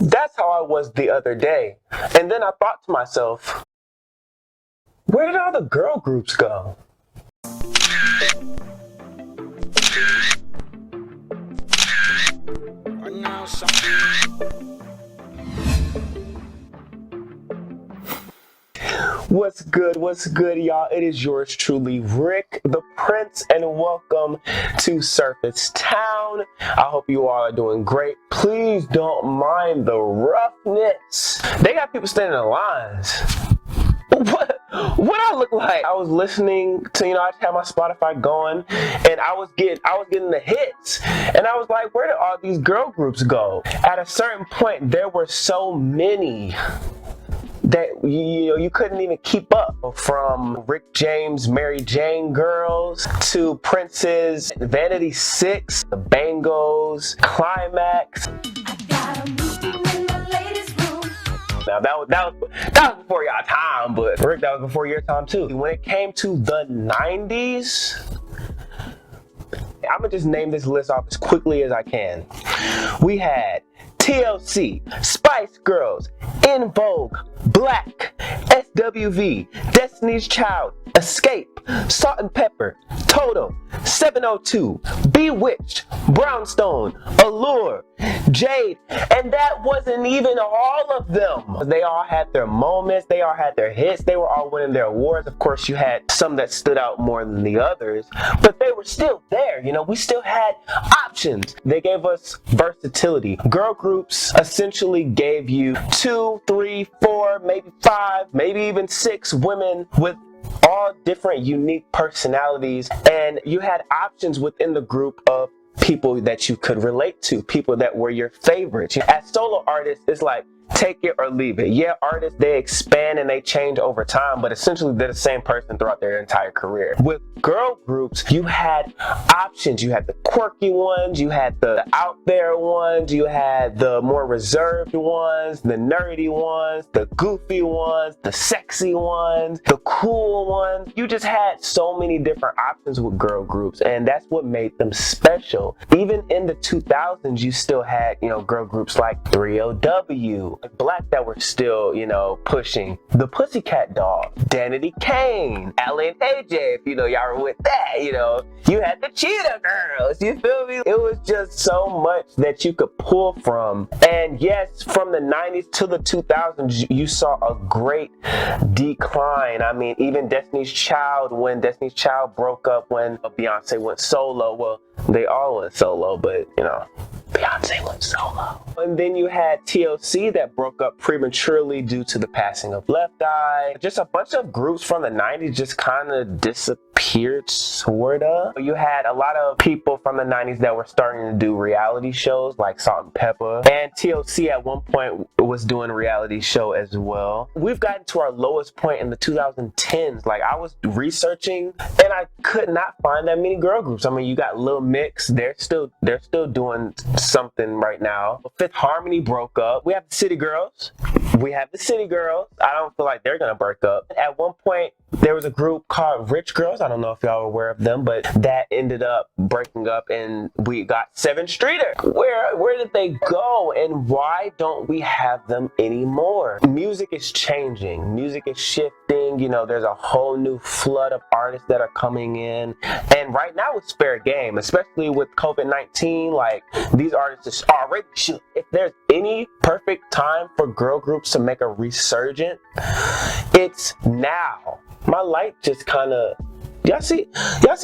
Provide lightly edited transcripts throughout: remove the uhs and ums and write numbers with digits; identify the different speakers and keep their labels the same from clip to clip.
Speaker 1: That's how I was the other day. And then I thought to myself, where did all the girl groups go? What's good, y'all? It is yours truly, Rick the Prince, and welcome to Surface Town. I hope you all are doing great. Please don't mind the roughness. They got people standing in lines. What I look like? I was listening to, I just had my Spotify going, and I was getting the hits, and I was like, where did all these girl groups go? At a certain point, there were so many that you couldn't even keep up. From Rick James, Mary Jane girls, to Prince's Vanity Six, the Bangles, Climax. Now that was before y'all time, but Rick, that was before your time too. When it came to the 90s, I'm gonna just name this list off as quickly as I can. We had TLC, Spice Girls, En Vogue, Black, SWV, Destiny's Child, Escape, Salt-N-Pepa, Toto, 702, Bewitched, Brownstone, Allure, Jade, and that wasn't even all of them. They all had their moments, they all had their hits, they were all winning their awards. Of course, you had some that stood out more than the others, but they were still there. We still had options. They gave us versatility. Girl groups essentially gave you 2, 3, 4, maybe 5, maybe even 6 women with all different unique personalities, and you had options within the group of people that you could relate to, people that were your favorites. As solo artists, it's like take it or leave it. Yeah, artists, they expand and they change over time, but essentially they're the same person throughout their entire career. With girl groups, you had options. You had the quirky ones, you had the out there ones, you had the more reserved ones, the nerdy ones, the goofy ones, the sexy ones, the cool ones. You just had so many different options with girl groups, and that's what made them special. Even in the 2000s, you still had, girl groups like 3OW, Black, that were still, pushing. The Pussycat Dolls, Danity Kane, Alan AJ, if y'all were with that, you had the Cheetah Girls, you feel me? It was just so much that you could pull from. And yes, from the 90s to the 2000s, you saw a great decline. I mean, even Destiny's Child, when Destiny's Child broke up, when Beyonce went solo, well, they all went solo, but, Beyonce went solo. And then you had TLC that broke up prematurely due to the passing of Left Eye. Just a bunch of groups from the 90s just kind of disappeared, sorta. You had a lot of people from the 90s that were starting to do reality shows like Salt-N-Pepa. And TLC at one point was doing a reality show as well. We've gotten to our lowest point in the 2010s. Like, I was researching and I could not find that many girl groups. I mean, you got Lil Mix, they're still doing something right now. Fifth Harmony broke up. We have the City Girls. I don't feel like they're gonna break up. At one point, there was a group called Rich Girls. I don't know if y'all are aware of them, but that ended up breaking up, and we got Seven Streeter. Where did they go, and why don't we have them anymore? Music is changing. Music is shifting. There's a whole new flood of artists that are coming in, and right now it's fair game, especially with COVID-19. Like, these artists are already shoot. If there's any perfect time for girl groups to make a resurgence, it's now. My light just kind of, y'all see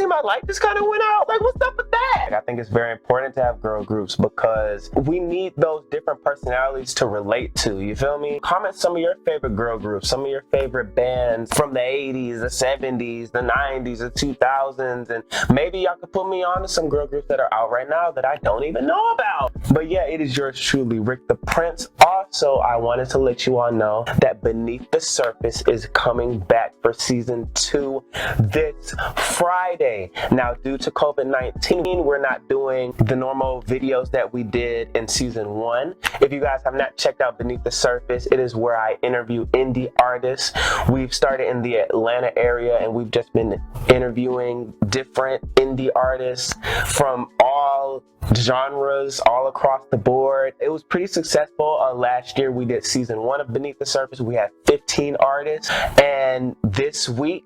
Speaker 1: my light just kind of went out? Like, what's up with that? I think it's very important to have girl groups because we need those different personalities to relate to, you feel me? Comment some of your favorite girl groups, some of your favorite bands from the 80s, the 70s, the 90s, the 2000s, and maybe y'all could put me on to some girl groups that are out right now that I don't even know about. But yeah, it is yours truly, Rick the Prince. Also, I wanted to let you all know that Beneath the Surface is coming back for season 2 this Friday. Now, due to COVID-19, we're not doing the normal videos that we did in season 1. If you guys have not checked out Beneath the Surface, it is where I interview indie artists. We've started in the Atlanta area, and we've just been interviewing different indie artists from all genres all across the board. It was pretty successful. Last year we did season 1 of Beneath the Surface. We had 15 artists, and this week,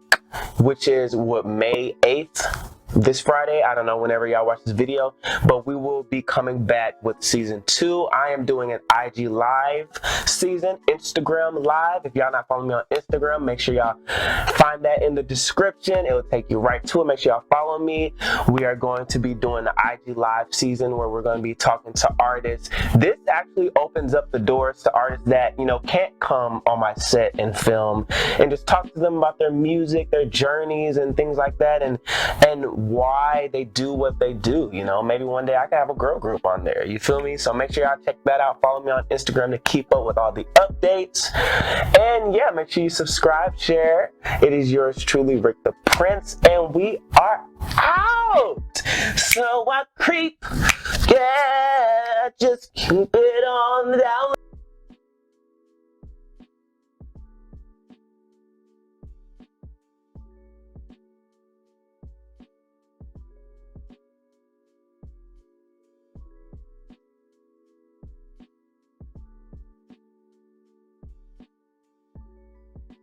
Speaker 1: which is May 8th, this Friday, I don't know whenever y'all watch this video, but we will be coming back with season 2. I am doing an IG live season, Instagram live. If y'all not following me on Instagram, make sure y'all find that in the description. It will take you right to it. Make sure y'all follow me. We are going to be doing the IG live season where we're going to be talking to artists. This actually opens up the doors to artists that, you know, can't come on my set and film, and just talk to them about their music, their journeys and things like that, and why they do what they do. You know, maybe one day I can have a girl group on there, you feel me? So make sure y'all check that out. Follow me on Instagram to keep up with all the updates, and yeah, make sure you subscribe, share. It is yours truly, Rick the Prince, and we are out. So I creep, yeah, just keep it on down.